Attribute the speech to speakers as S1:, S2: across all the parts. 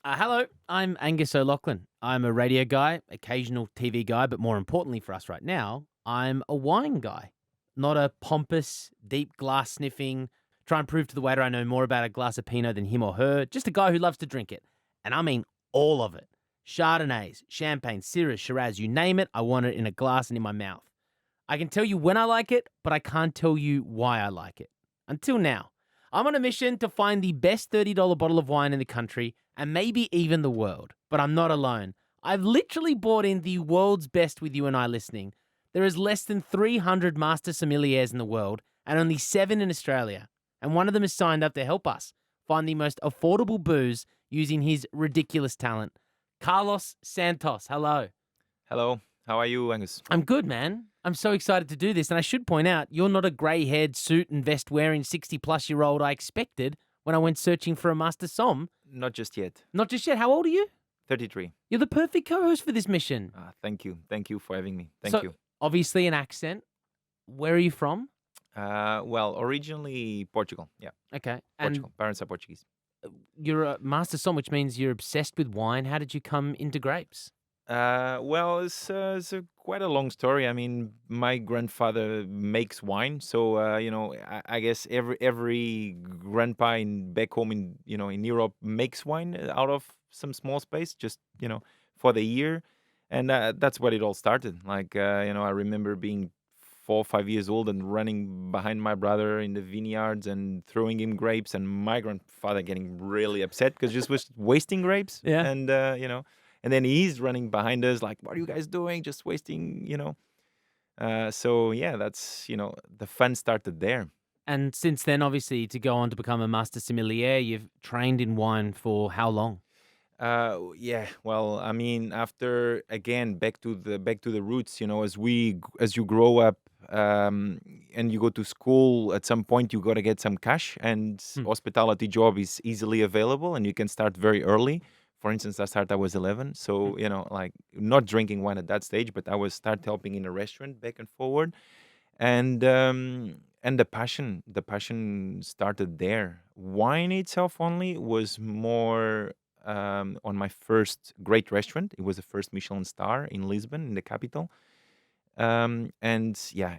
S1: Hello, I'm Angus O'Loughlin. I'm a radio guy, occasional TV guy, but more importantly for us right now, I'm a wine guy. Not a pompous, deep glass sniffing, try and prove to the waiter I know more about a glass of Pinot than him or her, just a guy who loves to drink it. And I mean all of it. Chardonnays, champagne, Syrah, Shiraz, you name it, I want it in a glass and in my mouth. I can tell you when I like it, but I can't tell you why I like it. Until now. I'm on a mission to find the best $30 bottle of wine in the country and maybe even the world. But I'm not alone. I've literally bought in the world's best with you and I listening. There is less than 300 Master Sommeliers in the world and only 7 in Australia. And one of them has signed up to help us find the most affordable booze using his ridiculous talent. Carlos Santos, hello.
S2: Hello, how are you, Angus?
S1: I'm good, man. I'm so excited to do this. And I should point out, you're not a grey-haired suit and vest wearing 60-plus-year-old I expected when I went searching for a Master Somm.
S2: Not just yet.
S1: Not just yet. How old are you?
S2: 33.
S1: You're the perfect co-host for this mission.
S2: Thank you. Thank you for having me. Thank
S1: So,
S2: you.
S1: Obviously an accent. Where are you from?
S2: Well, originally Portugal. Yeah,
S1: Okay.
S2: Portugal. Parents are Portuguese.
S1: And you're a Master Somm, which means you're obsessed with wine. How did you come into grapes?
S2: Well, it's quite a long story. I mean, my grandfather makes wine, so I guess every grandpa back home in Europe makes wine out of some small space, just for the year, and that's what it all started. Like I remember being 4 or 5 years old and running behind my brother in the vineyards and throwing him grapes, and my grandfather getting really upset because just was wasting grapes,
S1: Yeah.
S2: and and then he's running behind us like, "What are you guys doing? Just wasting, So yeah, that's the fun started there.
S1: And since then, obviously, to go on to become a Master Sommelier, you've trained in wine for how long?
S2: Yeah. Well, I mean, after again back to the roots. As you grow up, and you go to school, at some point you got to get some cash, and
S1: Hmm.
S2: hospitality job is easily available, and you can start very early. For instance, I was 11,
S1: Hmm.
S2: so like not drinking wine at that stage, but I was start helping in a restaurant back and forward, and the passion started there. Wine itself only was more on my first great restaurant. It was the first Michelin star in Lisbon, in the capital. And yeah,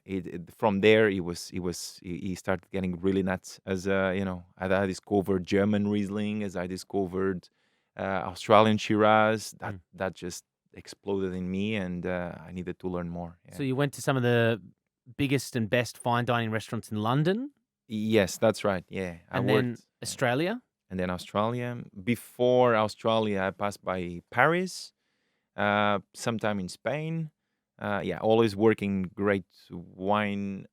S2: from there he started getting really nuts as as I discovered German Riesling, as I discovered Australian Shiraz. That
S1: Hmm.
S2: that just exploded in me, and I needed to learn more. Yeah.
S1: So you went to some of the biggest and best fine dining restaurants in London
S2: Yes, that's right. Yeah, I
S1: and then
S2: worked,
S1: Australia.
S2: and then Australia. Before Australia, I passed by Paris, sometime in Spain. Yeah, always working great wine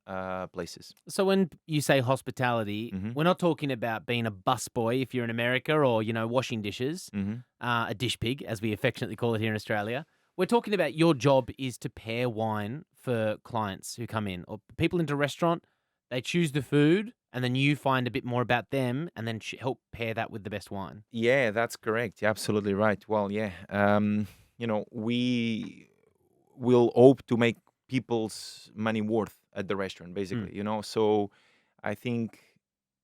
S2: places.
S1: So when you say hospitality,
S2: Hmm.
S1: we're not talking about being a busboy if you're in America or, washing dishes,
S2: Hmm.
S1: a dish pig, as we affectionately call it here in Australia. We're talking about your job is to pair wine for clients who come in or people into a restaurant. They choose the food and then you find a bit more about them and then help pair that with the best wine.
S2: Yeah, that's correct. You're absolutely right. Well, yeah, we will hope to make people's money worth at the restaurant,
S1: Mm,
S2: basically. So I think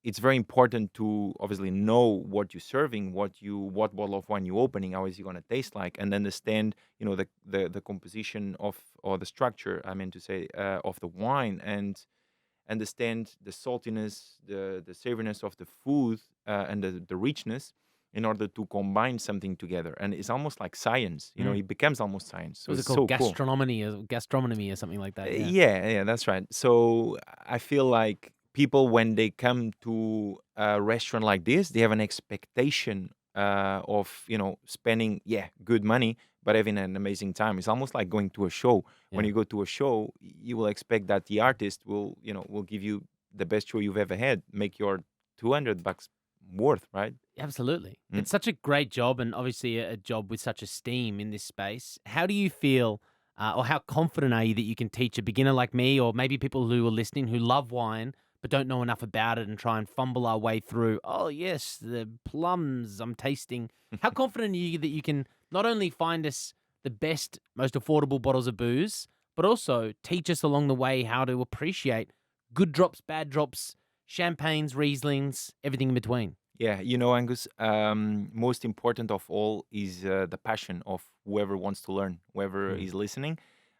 S2: it's very important to obviously know what you're serving, what bottle of wine you're opening, how is it going to taste like, and understand the composition of, or the structure, I meant to say, of the wine, and understand the saltiness, the savoriness of the food, and the richness, in order to combine something together. And it's almost like science.
S1: mm.
S2: It becomes almost science. So
S1: Was it
S2: it's
S1: called
S2: so cool.
S1: gastronomy or something like that? Yeah.
S2: Yeah, that's right. So I feel like people, when they come to a restaurant like this, they have an expectation of spending, yeah, good money, but having an amazing time. It's almost like going to a show. When
S1: Yeah.
S2: you go to a show, you will expect that the artist will give you the best show you've ever had, make your $200 worth, right?
S1: Absolutely.
S2: Mm.
S1: It's such a great job and obviously a job with such esteem in this space. How do you feel, or how confident are you that you can teach a beginner like me, or maybe people who are listening who love wine but don't know enough about it and try and fumble our way through? Oh, yes, the plums I'm tasting. How confident are you that you can not only find us the best, most affordable bottles of booze, but also teach us along the way how to appreciate good drops, bad drops, champagnes, Rieslings, everything in between?
S2: Yeah, Angus, most important of all is the passion of whoever wants to learn, whoever
S1: Mm.
S2: is listening.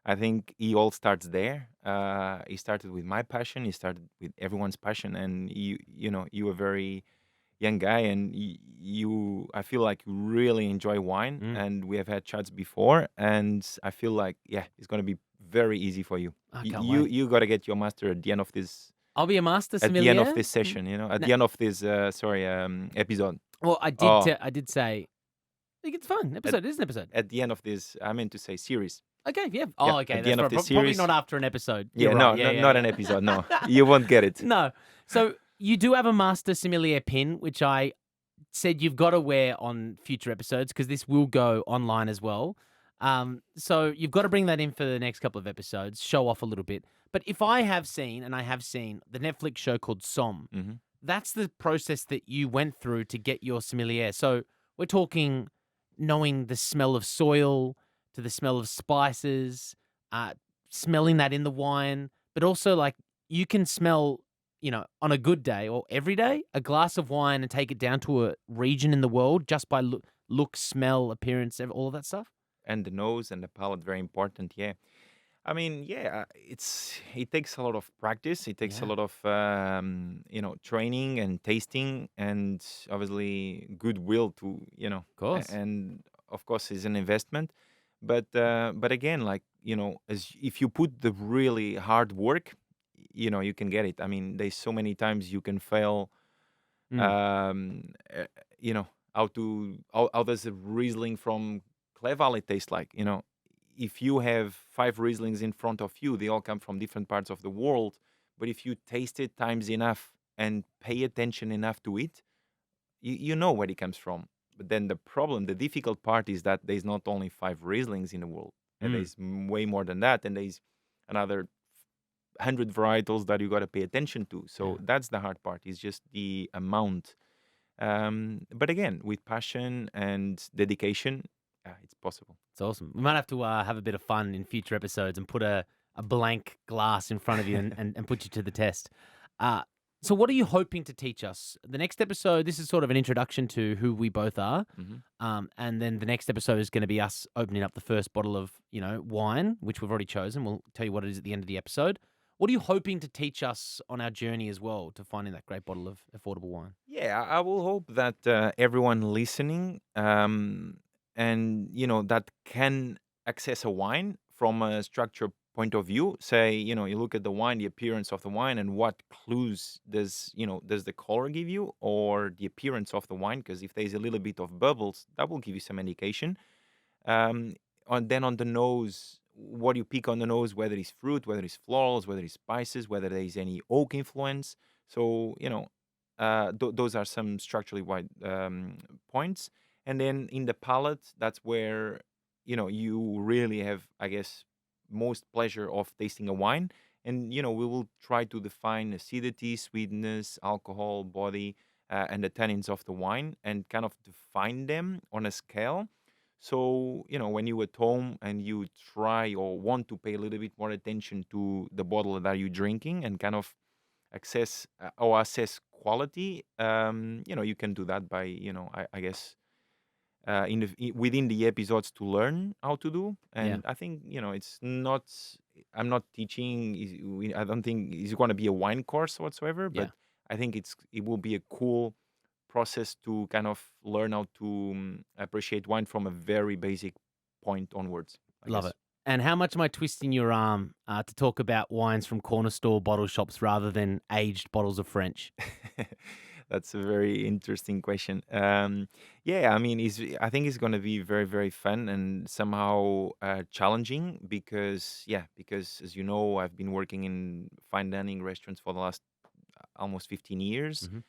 S2: I think it all starts there. It started with my passion. It started with everyone's passion, and you a very young guy, and I feel like you really enjoy wine,
S1: Mm.
S2: and we have had chats before, and I feel like it's gonna be very easy for you.
S1: I
S2: You
S1: can't
S2: you,
S1: wait.
S2: you gotta get your master at the end of this
S1: I'll be a master
S2: at the end of
S1: sommelier.
S2: this
S1: Mm.
S2: session, at
S1: No,
S2: the end of this episode.
S1: well,
S2: Oh,
S1: I did say I think it's fun
S2: at
S1: episode. It is an episode.
S2: at the end of this, I meant to say series.
S1: Okay, yeah.
S2: Yeah,
S1: Oh, okay,
S2: at the
S1: that's
S2: end of
S1: right.
S2: this
S1: Probably not
S2: series.
S1: after an episode. You're
S2: Yeah,
S1: right.
S2: no,
S1: Yeah,
S2: no,
S1: yeah,
S2: not an episode. No,
S1: yeah.
S2: you won't get it.
S1: No. So you do have a master sommelier pin, which I said you've got to wear on future episodes because this will go online as well. So you've got to bring that in for the next couple of episodes, show off a little bit. But if I have seen, and I have seen, the Netflix show called Somme,
S2: Hmm.
S1: that's the process that you went through to get your sommelier. So we're talking knowing the smell of soil to the smell of spices, uh, smelling that in the wine, but also like you can smell, on a good day or every day, a glass of wine and take it down to a region in the world just by look, smell, appearance, all of that stuff.
S2: And the nose and the palate, very important. Yeah. I mean, yeah, it takes a lot of practice. It takes a
S1: Yeah,
S2: lot of training and tasting, and obviously goodwill to
S1: of course.
S2: and of course is an investment. But again, like as if you put the really hard work, you can get it. I mean, there's so many times you can fail.
S1: Mm,
S2: Um, uh, you know how does a Riesling from Clare Valley taste like? If you have five Rieslings in front of you, they all come from different parts of the world. But if you taste it times enough and pay attention enough to it, you know where it comes from. But then the difficult part is that there's not only five Rieslings in the world, and
S1: mm,
S2: there's way more than that, and there's another 100 varietals that you got to pay attention to.
S1: yeah.
S2: So that's the hard part. Is just the amount. But again, with passion and dedication, it's possible.
S1: It's awesome. We might have to have a bit of fun in future episodes and put a blank glass in front of you and put you to the test. Uh, so, what are you hoping to teach us? The next episode, this is sort of an introduction to who we both are.
S2: Hmm.
S1: And then the next episode is going to be us opening up the first bottle of, wine, which we've already chosen. We'll tell you what it is at the end of the episode. What are you hoping to teach us on our journey as well to finding that great bottle of affordable wine?
S2: Yeah, I will hope that everyone listening, and that can access a wine from a structure point of view. Say, you look at the wine, the appearance of the wine, and what clues does the color give you, or the appearance of the wine? Because if there's a little bit of bubbles, that will give you some indication. On the nose, what you pick on the nose, whether it's fruit, whether it's florals, whether it's spices, whether there is any oak influence. So those are some structurally wide points. And then in the palate, that's where you really have, I guess, most pleasure of tasting a wine. And we will try to define acidity, sweetness, alcohol, body, and the tannins of the wine, and kind of define them on a scale. So, when you at home and you try or want to pay a little bit more attention to the bottle that you're drinking and kind of access or assess quality, you can do that by, I guess, within the episodes to learn how to do.
S1: Yeah.
S2: And I think, it's not, I'm not teaching, I don't think it's going to be a wine course whatsoever,
S1: Yeah.
S2: but I think it will be a cool process to kind of learn how to appreciate wine from a very basic point onwards, I
S1: Love it.
S2: guess.
S1: And how much am I twisting your arm to talk about wines from corner store bottle shops rather than aged bottles of French?
S2: That's a very interesting question. Yeah, I mean, I think it's going to be very, very fun and somehow challenging because as you know, I've been working in fine dining restaurants for the last almost 15 years.
S1: Hmm.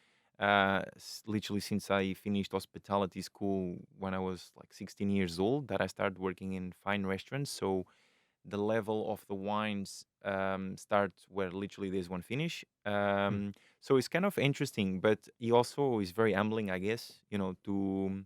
S2: Literally since I finished hospitality school when I was like 16 years old, that I started working in fine restaurants. So the level of the wines start where literally there's one finish. So it's kind of interesting, but he also is very humbling, I guess, to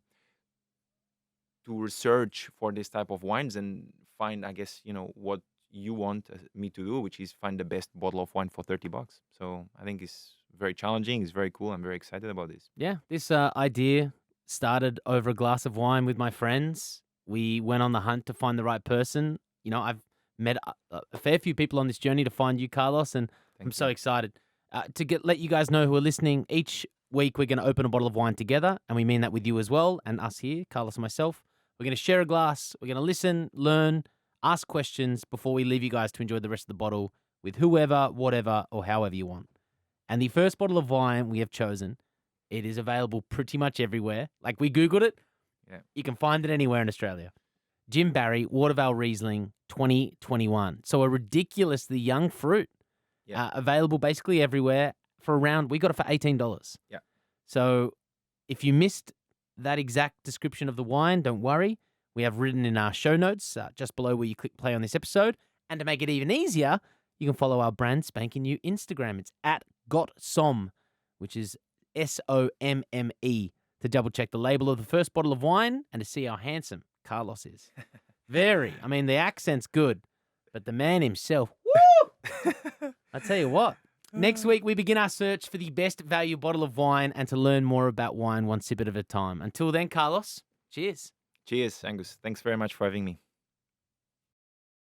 S2: research for this type of wines and find, I guess, what you want me to do, which is find the best bottle of wine for $30. So I think it's very challenging. It's very cool. I'm very excited about this.
S1: Yeah, this idea started over a glass of wine with my friends. We went on the hunt to find the right person. I've met a fair few people on this journey to find you, Carlos, and I'm
S2: Thank
S1: so
S2: you.
S1: excited to let you guys know who are listening. Each week, we're going to open a bottle of wine together, and we mean that with you as well, and us here, Carlos and myself. We're going to share a glass. We're going to listen, learn, ask questions before we leave you guys to enjoy the rest of the bottle with whoever, whatever, or however you want. And the first bottle of wine we have chosen, it is available pretty much everywhere. Like we Googled it.
S2: Yeah.
S1: You can find it anywhere in Australia. Jim Barry, Watervale Riesling 2021. So a ridiculously young fruit.
S2: Yeah.
S1: Available basically everywhere we got it for $18.
S2: Yeah.
S1: So if you missed that exact description of the wine, don't worry. We have written in our show notes just below where you click play on this episode. And to make it even easier, you can follow our brand spanking new Instagram. It's at Got Somme, which is Somme, to double check the label of the first bottle of wine and to see how handsome Carlos is. Very. I mean, the accent's good, but the man himself, woo! I tell you what. Next week, we begin our search for the best value bottle of wine and to learn more about wine one sip at a time. Until then, Carlos, cheers.
S2: Cheers, Angus. Thanks very much for having me.